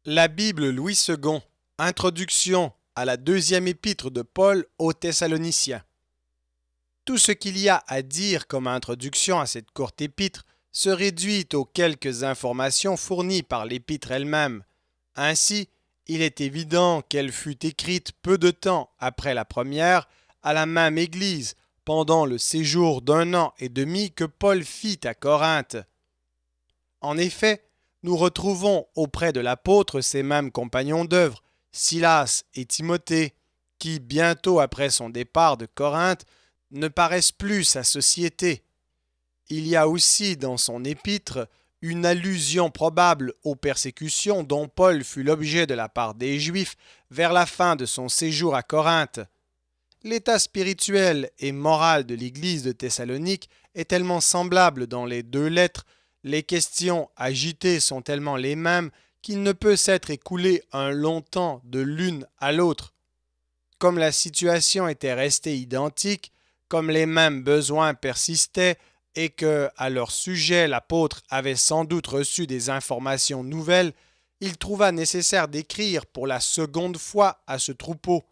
La Bible Louis II, introduction à la deuxième épître de Paul aux Thessaloniciens. Tout ce qu'il y a à dire comme introduction à cette courte épître se réduit aux quelques informations fournies par l'épître elle-même. Ainsi, il est évident qu'elle fut écrite peu de temps après la première à la même Église, pendant le séjour d'1 an et demi que Paul fit à Corinthe. En effet, nous retrouvons auprès de l'apôtre ces mêmes compagnons d'œuvre, Silas et Timothée, qui, bientôt après son départ de Corinthe, ne paraissent plus sa société. Il y a aussi dans son épître une allusion probable aux persécutions dont Paul fut l'objet de la part des Juifs vers la fin de son séjour à Corinthe. L'état spirituel et moral de l'Église de Thessalonique est tellement semblable dans les deux lettres, les questions agitées sont tellement les mêmes qu'il ne peut s'être écoulé un long temps de l'une à l'autre. Comme la situation était restée identique, comme les mêmes besoins persistaient et que, à leur sujet, l'apôtre avait sans doute reçu des informations nouvelles, il trouva nécessaire d'écrire pour la seconde fois à ce troupeau.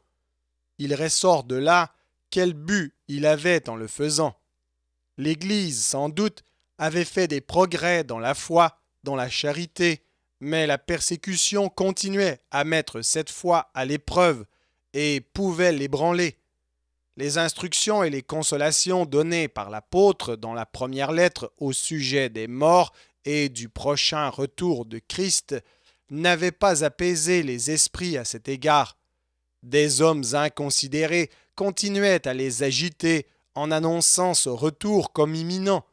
Il ressort de là quel but il avait en le faisant. L'Église, sans doute, avait fait des progrès dans la foi, dans la charité, mais la persécution continuait à mettre cette foi à l'épreuve et pouvait l'ébranler. Les instructions et les consolations données par l'apôtre dans la première lettre au sujet des morts et du prochain retour de Christ n'avaient pas apaisé les esprits à cet égard. Des hommes inconsidérés continuaient à les agiter en annonçant ce retour comme imminent.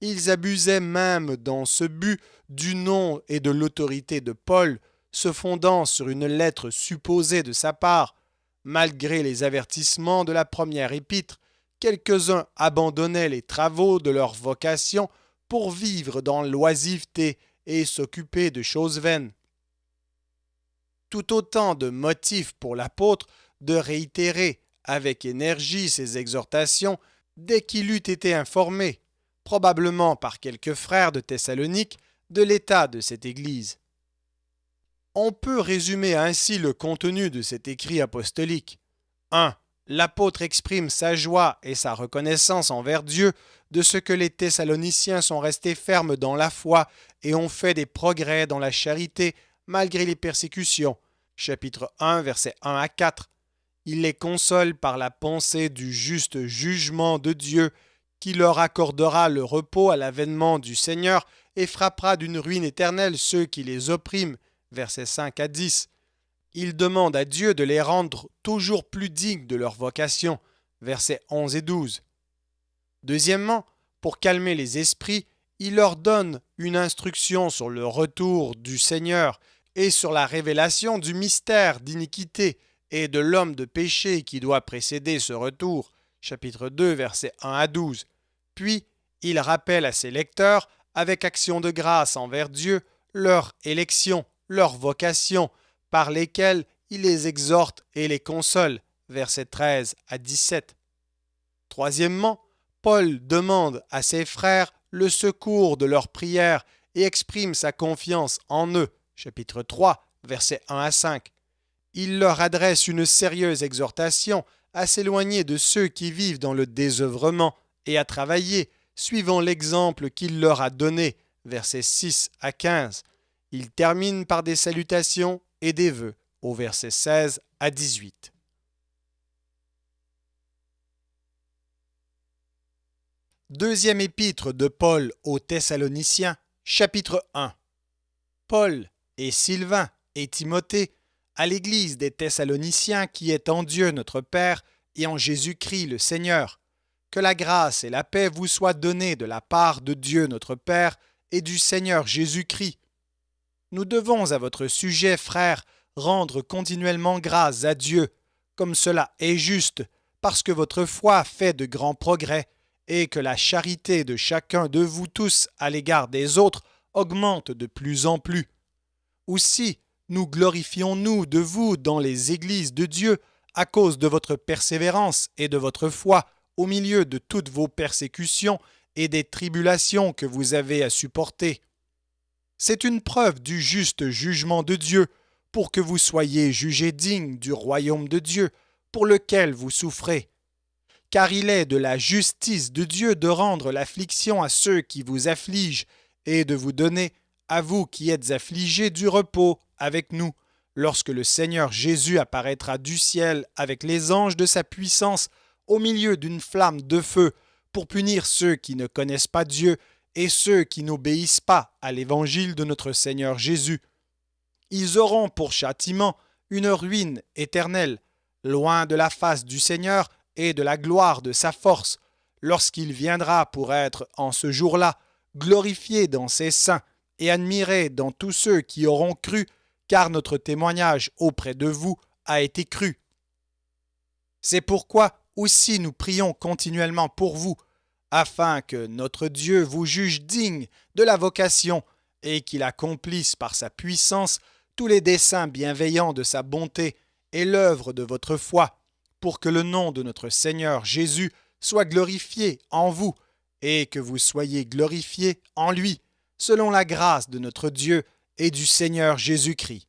Ils abusaient même dans ce but du nom et de l'autorité de Paul, se fondant sur une lettre supposée de sa part. Malgré les avertissements de la première épître, quelques-uns abandonnaient les travaux de leur vocation pour vivre dans l'oisiveté et s'occuper de choses vaines. Tout autant de motifs pour l'apôtre de réitérer avec énergie ses exhortations dès qu'il eut été informé, probablement par quelques frères de Thessalonique, de l'état de cette Église. On peut résumer ainsi le contenu de cet écrit apostolique. 1. L'apôtre exprime sa joie et sa reconnaissance envers Dieu de ce que les Thessaloniciens sont restés fermes dans la foi et ont fait des progrès dans la charité malgré les persécutions. Chapitre 1, versets 1 à 4. Il les console par la pensée du juste jugement de Dieu qui leur accordera le repos à l'avènement du Seigneur et frappera d'une ruine éternelle ceux qui les oppriment. Versets 5 à 10. Il demande à Dieu de les rendre toujours plus dignes de leur vocation. Versets 11 et 12. Deuxièmement, pour calmer les esprits, il leur donne une instruction sur le retour du Seigneur et sur la révélation du mystère d'iniquité et de l'homme de péché qui doit précéder ce retour. Chapitre 2, versets 1 à 12. Puis, il rappelle à ses lecteurs, avec action de grâce envers Dieu, leur élection, leur vocation, par lesquelles il les exhorte et les console. Versets 13 à 17. Troisièmement, Paul demande à ses frères le secours de leurs prières et exprime sa confiance en eux. Chapitre 3, versets 1 à 5. Il leur adresse une sérieuse exhortation à s'éloigner de ceux qui vivent dans le désœuvrement et à travailler, suivant l'exemple qu'il leur a donné, versets 6 à 15. Il termine par des salutations et des vœux, au verset 16 à 18. Deuxième épître de Paul aux Thessaloniciens, chapitre 1. Paul et Sylvain et Timothée, à l'Église des Thessaloniciens qui est en Dieu notre Père et en Jésus-Christ le Seigneur. Que la grâce et la paix vous soient données de la part de Dieu notre Père et du Seigneur Jésus-Christ. Nous devons à votre sujet, frères, rendre continuellement grâce à Dieu, comme cela est juste, parce que votre foi fait de grands progrès et que la charité de chacun de vous tous à l'égard des autres augmente de plus en plus. Aussi, nous glorifions-nous de vous dans les églises de Dieu à cause de votre persévérance et de votre foi au milieu de toutes vos persécutions et des tribulations que vous avez à supporter. C'est une preuve du juste jugement de Dieu, pour que vous soyez jugés dignes du royaume de Dieu, pour lequel vous souffrez. Car il est de la justice de Dieu de rendre l'affliction à ceux qui vous affligent, et de vous donner, à vous qui êtes affligés, du repos avec nous, lorsque le Seigneur Jésus apparaîtra du ciel avec les anges de sa puissance au milieu d'une flamme de feu, pour punir ceux qui ne connaissent pas Dieu et ceux qui n'obéissent pas à l'évangile de notre Seigneur Jésus. Ils auront pour châtiment une ruine éternelle, loin de la face du Seigneur et de la gloire de sa force, lorsqu'il viendra pour être en ce jour-là glorifié dans ses saints et admiré dans tous ceux qui auront cru, car notre témoignage auprès de vous a été cru. C'est pourquoi aussi nous prions continuellement pour vous, afin que notre Dieu vous juge digne de la vocation et qu'il accomplisse par sa puissance tous les desseins bienveillants de sa bonté et l'œuvre de votre foi, pour que le nom de notre Seigneur Jésus soit glorifié en vous et que vous soyez glorifiés en lui, selon la grâce de notre Dieu et du Seigneur Jésus-Christ.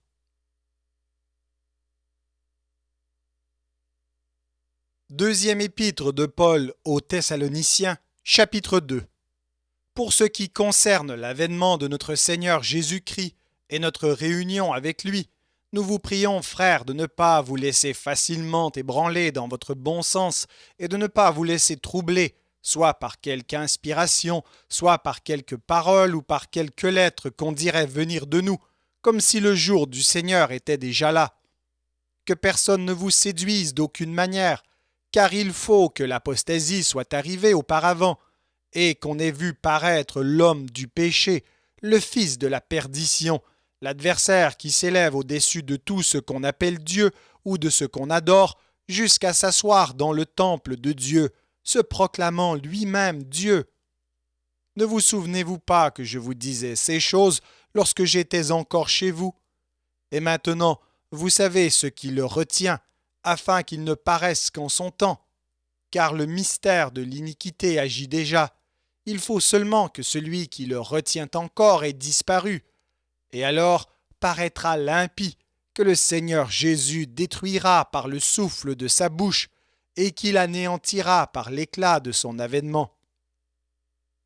Deuxième épître de Paul aux Thessaloniciens, chapitre 2. Pour ce qui concerne l'avènement de notre Seigneur Jésus-Christ et notre réunion avec lui, nous vous prions, frères, de ne pas vous laisser facilement ébranler dans votre bon sens et de ne pas vous laisser troubler, soit par quelque inspiration, soit par quelque parole ou par quelque lettre qu'on dirait venir de nous, comme si le jour du Seigneur était déjà là. Que personne ne vous séduise d'aucune manière, car il faut que l'apostasie soit arrivée auparavant, et qu'on ait vu paraître l'homme du péché, le fils de la perdition, l'adversaire qui s'élève au-dessus de tout ce qu'on appelle Dieu ou de ce qu'on adore, jusqu'à s'asseoir dans le temple de Dieu, se proclamant lui-même Dieu. Ne vous souvenez-vous pas que je vous disais ces choses lorsque j'étais encore chez vous? Et maintenant, vous savez ce qui le retient, afin qu'il ne paraisse qu'en son temps. Car le mystère de l'iniquité agit déjà. Il faut seulement que celui qui le retient encore ait disparu. Et alors paraîtra l'impie, que le Seigneur Jésus détruira par le souffle de sa bouche, et qu'il anéantira par l'éclat de son avènement.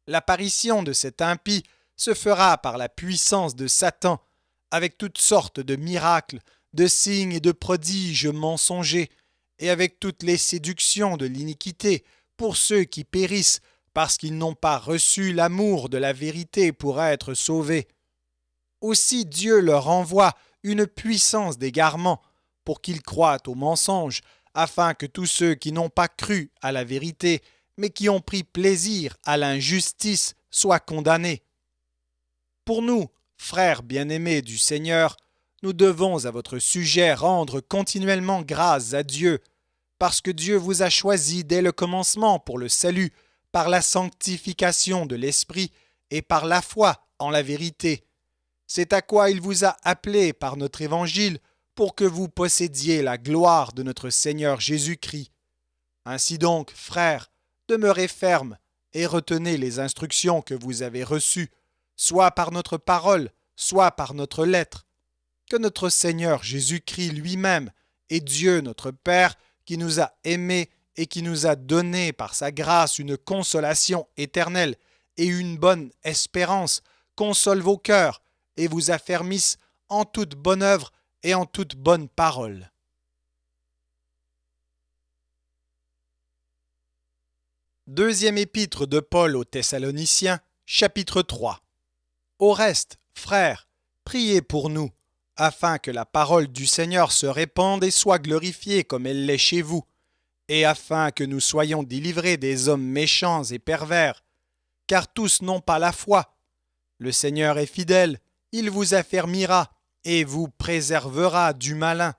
L'apparition de cet impie se fera par la puissance de Satan, avec toutes sortes de miracles, de signes et de prodiges mensongers, et avec toutes les séductions de l'iniquité pour ceux qui périssent parce qu'ils n'ont pas reçu l'amour de la vérité pour être sauvés. Aussi Dieu leur envoie une puissance d'égarement pour qu'ils croient au mensonge, afin que tous ceux qui n'ont pas cru à la vérité, mais qui ont pris plaisir à l'injustice, soient condamnés. Pour nous, frères bien-aimés du Seigneur, nous devons à votre sujet rendre continuellement grâce à Dieu, parce que Dieu vous a choisi dès le commencement pour le salut, par la sanctification de l'Esprit et par la foi en la vérité. C'est à quoi il vous a appelé par notre évangile, pour que vous possédiez la gloire de notre Seigneur Jésus-Christ. Ainsi donc, frères, demeurez fermes et retenez les instructions que vous avez reçues, soit par notre parole, soit par notre lettre. Que notre Seigneur Jésus-Christ lui-même et Dieu notre Père, qui nous a aimés et qui nous a donné par sa grâce une consolation éternelle et une bonne espérance, console vos cœurs et vous affermisse en toute bonne œuvre et en toute bonne parole. Deuxième épître de Paul aux Thessaloniciens, chapitre 3. Au reste, frères, priez pour nous, afin que la parole du Seigneur se répande et soit glorifiée comme elle l'est chez vous, et afin que nous soyons délivrés des hommes méchants et pervers, car tous n'ont pas la foi. Le Seigneur est fidèle, il vous affermira et vous préservera du malin.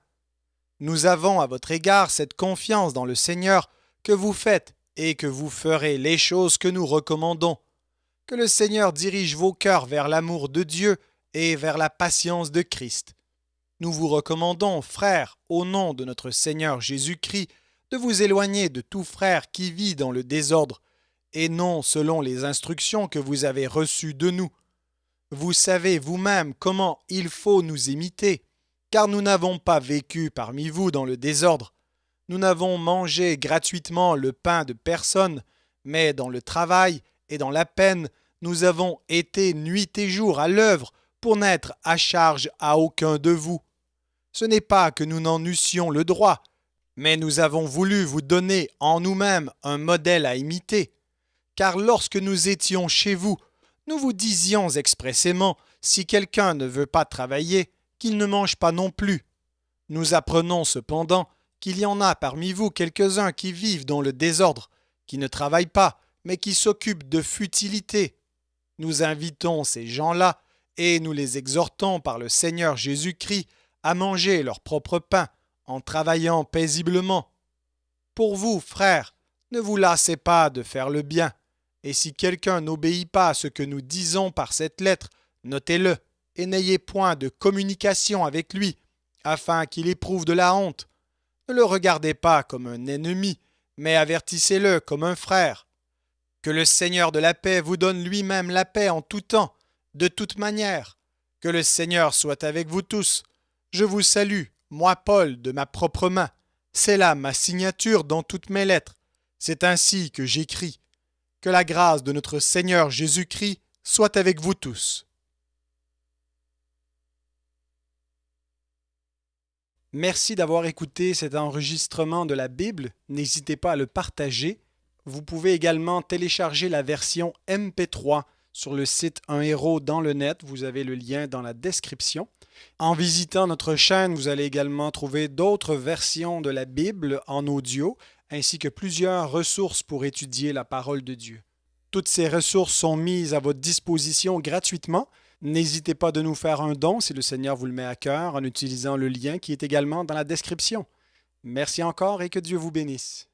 Nous avons à votre égard cette confiance dans le Seigneur que vous faites et que vous ferez les choses que nous recommandons. Que le Seigneur dirige vos cœurs vers l'amour de Dieu et vers la patience de Christ. Nous vous recommandons, frères, au nom de notre Seigneur Jésus-Christ, de vous éloigner de tout frère qui vit dans le désordre, et non selon les instructions que vous avez reçues de nous. Vous savez vous-même comment il faut nous imiter, car nous n'avons pas vécu parmi vous dans le désordre. Nous n'avons mangé gratuitement le pain de personne, mais dans le travail et dans la peine, nous avons été nuit et jour à l'œuvre pour n'être à charge à aucun de vous. Ce n'est pas que nous n'en eussions le droit, mais nous avons voulu vous donner en nous-mêmes un modèle à imiter. Car lorsque nous étions chez vous, nous vous disions expressément, si quelqu'un ne veut pas travailler, qu'il ne mange pas non plus. Nous apprenons cependant qu'il y en a parmi vous quelques-uns qui vivent dans le désordre, qui ne travaillent pas, mais qui s'occupent de futilités. Nous invitons ces gens-là et nous les exhortons par le Seigneur Jésus-Christ à manger leur propre pain en travaillant paisiblement. Pour vous, frères, ne vous lassez pas de faire le bien. Et si quelqu'un n'obéit pas à ce que nous disons par cette lettre, notez-le et n'ayez point de communication avec lui, afin qu'il éprouve de la honte. Ne le regardez pas comme un ennemi, mais avertissez-le comme un frère. Que le Seigneur de la paix vous donne lui-même la paix en tout temps, de toute manière. Que le Seigneur soit avec vous tous. Je vous salue, moi Paul, de ma propre main. C'est là ma signature dans toutes mes lettres. C'est ainsi que j'écris. Que la grâce de notre Seigneur Jésus-Christ soit avec vous tous. Merci d'avoir écouté cet enregistrement de la Bible. N'hésitez pas à le partager. Vous pouvez également télécharger la version MP3 sur le site Un Héros dans le net. Vous avez le lien dans la description. En visitant notre chaîne, vous allez également trouver d'autres versions de la Bible en audio, ainsi que plusieurs ressources pour étudier la parole de Dieu. Toutes ces ressources sont mises à votre disposition gratuitement. N'hésitez pas de nous faire un don si le Seigneur vous le met à cœur en utilisant le lien qui est également dans la description. Merci encore et que Dieu vous bénisse.